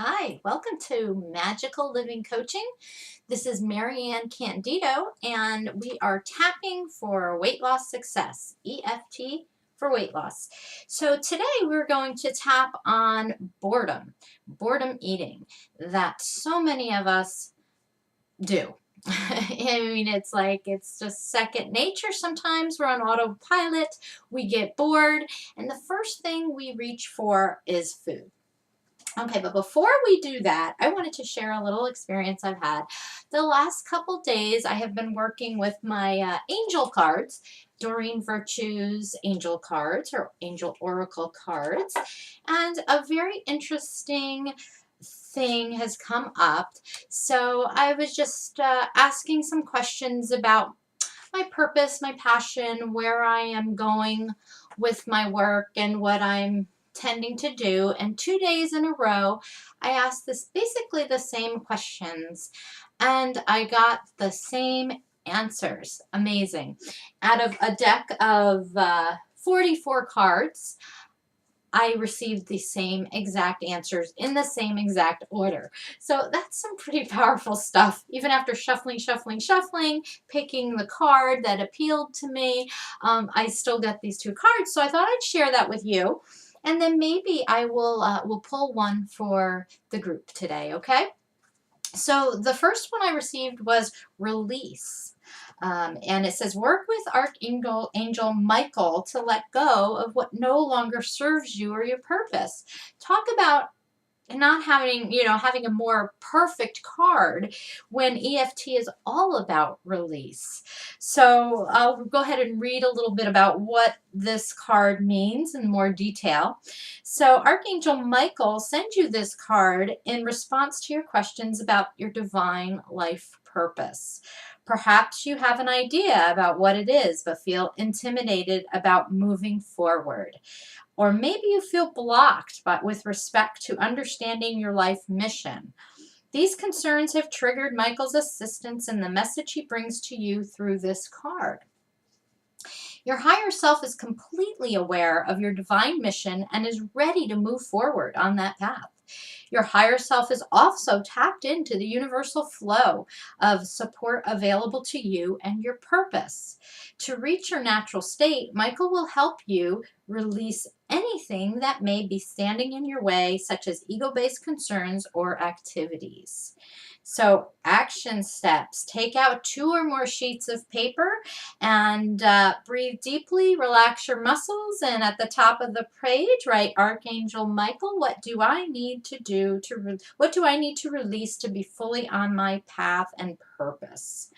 Hi, welcome to Magical Living Coaching. This is Marianne Candido, and we are tapping for weight loss success, EFT for weight loss. So today we're going to tap on boredom eating, that so many of us do. I mean, it's like it's just second nature. Sometimes we're on autopilot, we get bored, and the first thing we reach for is food. Okay, but before we do that, I wanted to share a little experience I've had. The last couple days, I have been working with my angel cards, Doreen Virtue's angel cards, or angel oracle cards, and a very interesting thing has come up. So I was just asking some questions about my purpose, my passion, where I am going with my work, and what I'm tending to do. And 2 days in a row, I asked this basically the same questions, and I got the same answers. Amazing. Out of a deck of 44 cards, I received the same exact answers in the same exact order. So that's some pretty powerful stuff. Even after shuffling, picking the card that appealed to me, I still got these two cards. So I thought I'd share that with you. And then maybe I will pull one for the group today, okay? So the first one I received was release. And it says, work with Archangel Michael to let go of what no longer serves you or your purpose. Talk about not having, having a more perfect card when EFT is all about release. So I'll go ahead and read a little bit about what this card means in more detail. So Archangel Michael sends you this card in response to your questions about your divine life purpose. Perhaps you have an idea about what it is, but feel intimidated about moving forward. Or maybe you feel blocked with respect to understanding your life mission. These concerns have triggered Michael's assistance in the message he brings to you through this card. Your higher self is completely aware of your divine mission and is ready to move forward on that path. Your higher self is also tapped into the universal flow of support available to you and your purpose. To reach your natural state, Michael will help you release anything that may be standing in your way, such as ego-based concerns or activities. So, action steps. Take out 2 or more sheets of paper and breathe deeply, relax your muscles, and at the top of the page, write Archangel Michael, what do I need to do what do I need to release to be fully on my path and purpose?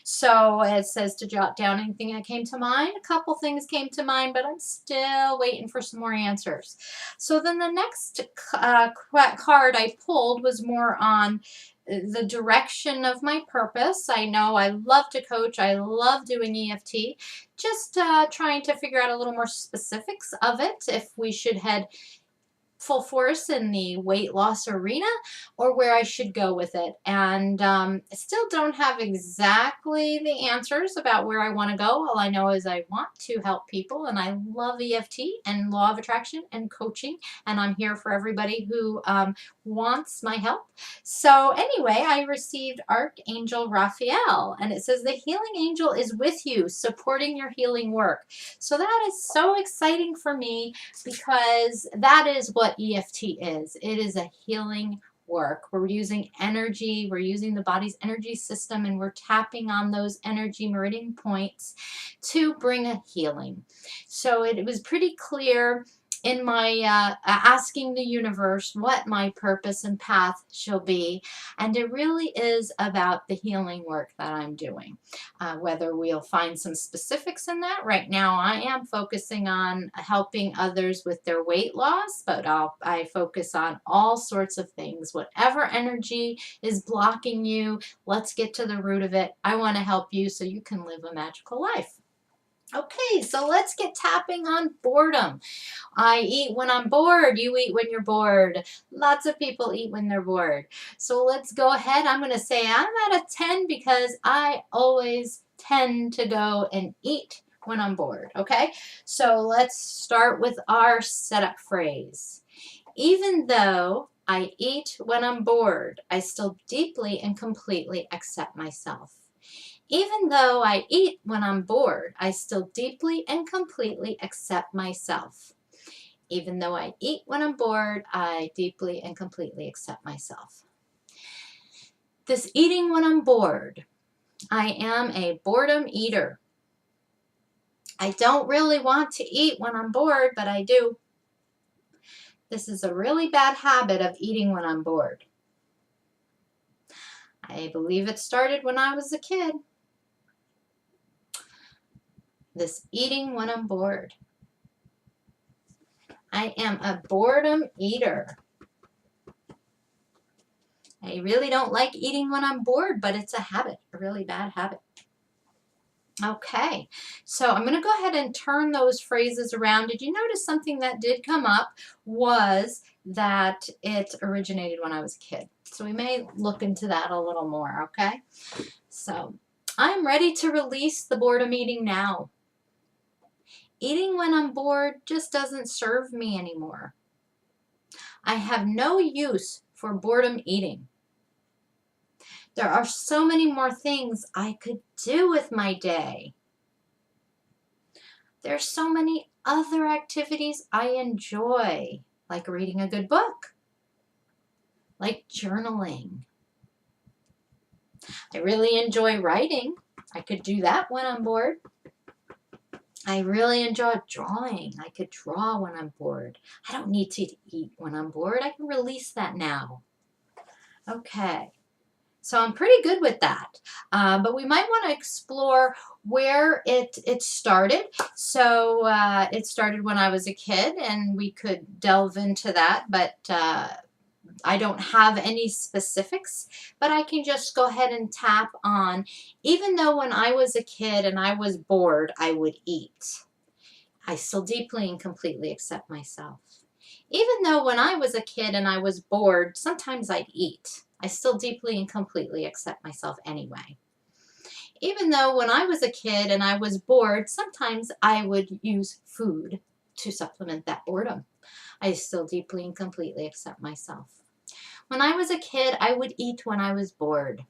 So it says to jot down anything that came to mind. A couple things came to mind, but I'm still waiting for some more answers. So then the next card I pulled was more on the direction of my purpose. I know I love to coach. I love doing EFT. Just trying to figure out a little more specifics of it, if we should head full force in the weight loss arena or where I should go with it. And I still don't have exactly the answers about where I want to go. All I know is I want to help people, and I love EFT and law of attraction and coaching, and I'm here for everybody who wants my help. So anyway, I received Archangel Raphael, and it says the healing angel is with you, supporting your healing work. So that is so exciting for me, because that is what EFT is. It is a healing work. We're using energy, we're using the body's energy system, and we're tapping on those energy meridian points to bring a healing. So it was pretty clear in my asking the universe what my purpose and path shall be. And it really is about the healing work that I'm doing. Whether we'll find some specifics in that. Right now I am focusing on helping others with their weight loss, but I focus on all sorts of things. Whatever energy is blocking you, let's get to the root of it. I want to help you so you can live a magical life. Okay, so let's get tapping on boredom. I eat when I'm bored. You eat when you're bored. Lots of people eat when they're bored. So let's go ahead. I'm going to say I'm at a 10 because I always tend to go and eat when I'm bored. Okay, so let's start with our setup phrase. Even though I eat when I'm bored. I still deeply and completely accept myself. Even though I eat when I'm bored, I still deeply and completely accept myself. Even though I eat when I'm bored, I deeply and completely accept myself. This eating when I'm bored. I am a boredom eater. I don't really want to eat when I'm bored, but I do. This is a really bad habit of eating when I'm bored. I believe it started when I was a kid. This eating when I'm bored. I am a boredom eater. I really don't like eating when I'm bored, but it's a habit, a really bad habit. Okay, so I'm going to go ahead and turn those phrases around. Did you notice something that did come up was that it originated when I was a kid? So we may look into that a little more, okay? So I'm ready to release the boredom eating now. Eating when I'm bored just doesn't serve me anymore. I have no use for boredom eating. There are so many more things I could do with my day. There's so many other activities I enjoy, like reading a good book, like journaling. I really enjoy writing. I could do that when I'm bored. I really enjoy drawing. I could draw when I'm bored. I don't need to eat when I'm bored. I can release that now. Okay. So I'm pretty good with that. But we might want to explore where it started. So it started when I was a kid, and we could delve into that. But I don't have any specifics. But I can just go ahead and tap on, even though when I was a kid and I was bored, I would eat. I still deeply and completely accept myself. Even though when I was a kid and I was bored, sometimes I'd eat. I still deeply and completely accept myself anyway. Even though when I was a kid and I was bored, sometimes I would use food to supplement that boredom. I still deeply and completely accept myself. When I was a kid, I would eat when I was bored.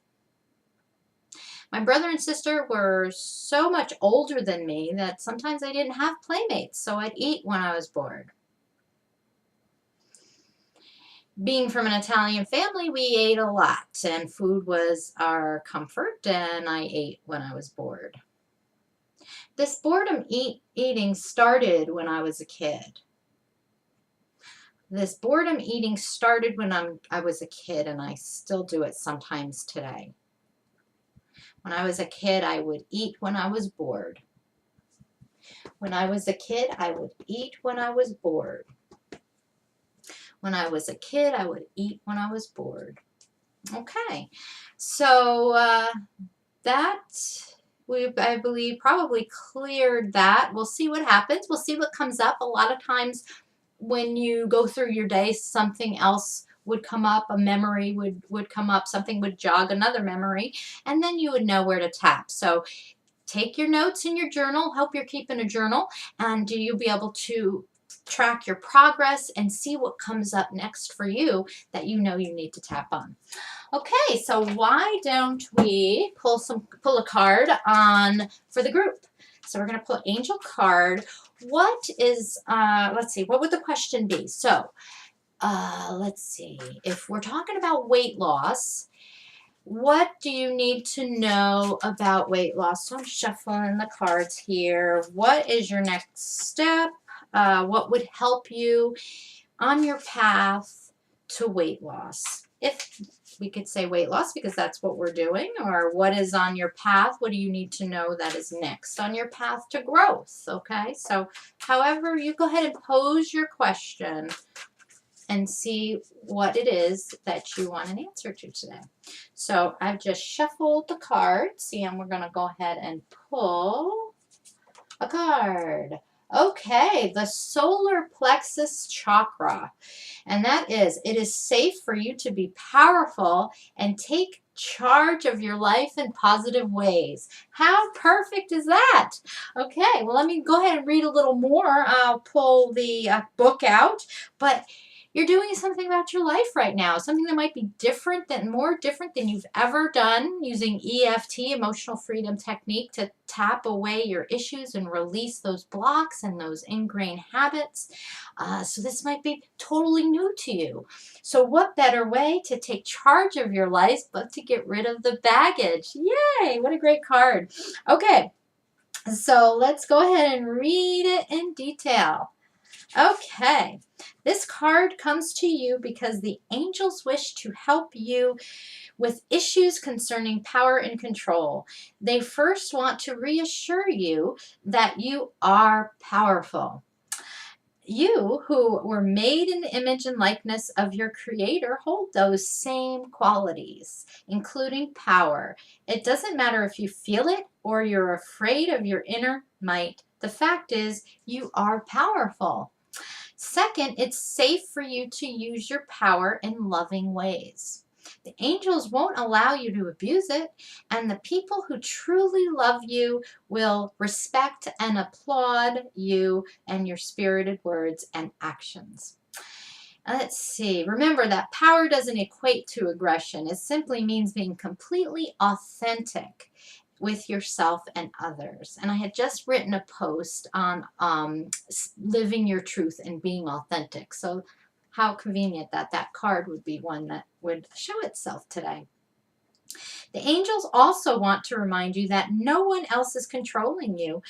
My brother and sister were so much older than me that sometimes I didn't have playmates, so I'd eat when I was bored. Being from an Italian family, we ate a lot, and food was our comfort, and I ate when I was bored. This boredom eating started when I was a kid. This boredom eating started when I was a kid, and I still do it sometimes today. When I was a kid, I would eat when I was bored. When I was a kid, I would eat when I was bored. When I was a kid, I would eat when I was bored. Okay, so I believe, probably cleared that. We'll see what happens. We'll see what comes up. A lot of times when you go through your day, something else would come up, a memory would come up, something would jog another memory, and then you would know where to tap. So take your notes in your journal. Hope you're keeping a journal, and you'll be able to track your progress and see what comes up next for you that you know you need to tap on. Okay, so why don't we pull a card on for the group? So we're going to pull Angel card. What is, let's see, what would the question be? So let's see, if we're talking about weight loss, what do you need to know about weight loss? So I'm shuffling the cards here. What is your next step? What would help you on your path to weight loss? If we could say weight loss because that's what we're doing, or what is on your path? What do you need to know that is next on your path to growth? Okay, so however, you go ahead and pose your question and see what it is that you want an answer to today. So I've just shuffled the cards, and we're going to go ahead and pull a card. Okay, the solar plexus chakra. And that is, it is safe for you to be powerful and take charge of your life in positive ways. How perfect is that? Okay, well, let me go ahead and read a little more. I'll pull the book out. But You're doing something about your life right now, something that might be more different than you've ever done, using EFT, emotional freedom technique, to tap away your issues and release those blocks and those ingrained habits. So this might be totally new to you. So what better way to take charge of your life but to get rid of the baggage? Yay, what a great card. Okay, so let's go ahead and read it in detail. Okay, this card comes to you because the angels wish to help you with issues concerning power and control. They first want to reassure you that you are powerful. You, who were made in the image and likeness of your Creator, hold those same qualities, including power. It doesn't matter if you feel it or you're afraid of your inner might. The fact is, you are powerful. Second, it's safe for you to use your power in loving ways. The angels won't allow you to abuse it, and the people who truly love you will respect and applaud you and your spirited words and actions. Let's see. Remember that power doesn't equate to aggression. It simply means being completely authentic with yourself and others. And I had just written a post on living your truth and being authentic. So how convenient that that card would be one that would show itself today. The angels also want to remind you that no one else is controlling you,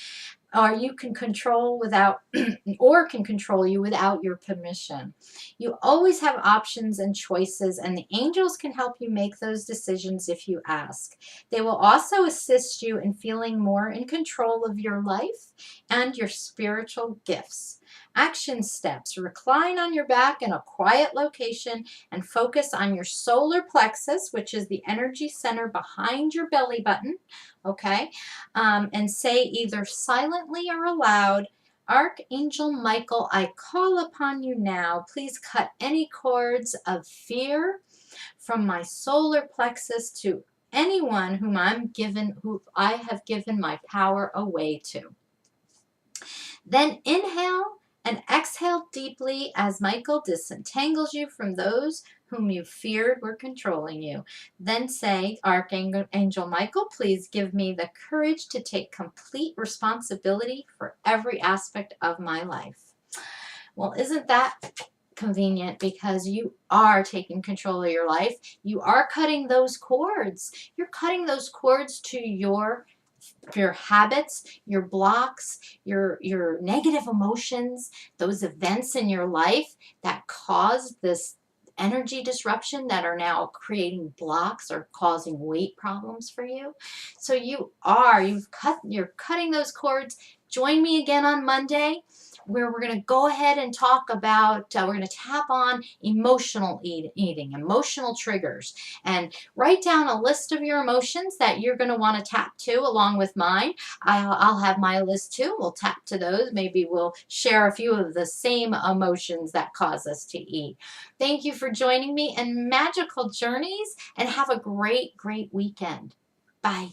or you can control without or can control you without your permission. You always have options and choices, and the angels can help you make those decisions if you ask. They will also assist you in feeling more in control of your life and your spiritual gifts. Action steps: recline on your back in a quiet location and focus on your solar plexus, which is the energy center behind your belly button. Okay, and say either silently or aloud, Archangel Michael, I call upon you now. Please cut any cords of fear from my solar plexus to anyone who I have given my power away to. Then inhale and exhale deeply as Michael disentangles you from those whom you feared were controlling you. Then say, Archangel Michael, please give me the courage to take complete responsibility for every aspect of my life. Well, isn't that convenient? Because you are taking control of your life. You are cutting those cords. You're cutting those cords to your habits, your blocks, your negative emotions, those events in your life that caused this energy disruption that are now creating blocks or causing weight problems for you. So you're cutting those cords. Join me again on Monday, where we're going to go ahead and talk about, we're going to tap on emotional eating, emotional triggers, and write down a list of your emotions that you're going to want to tap to along with mine. I'll have my list too. We'll tap to those. Maybe we'll share a few of the same emotions that cause us to eat. Thank you for joining me in Magical Journeys, and have a great, great weekend. Bye.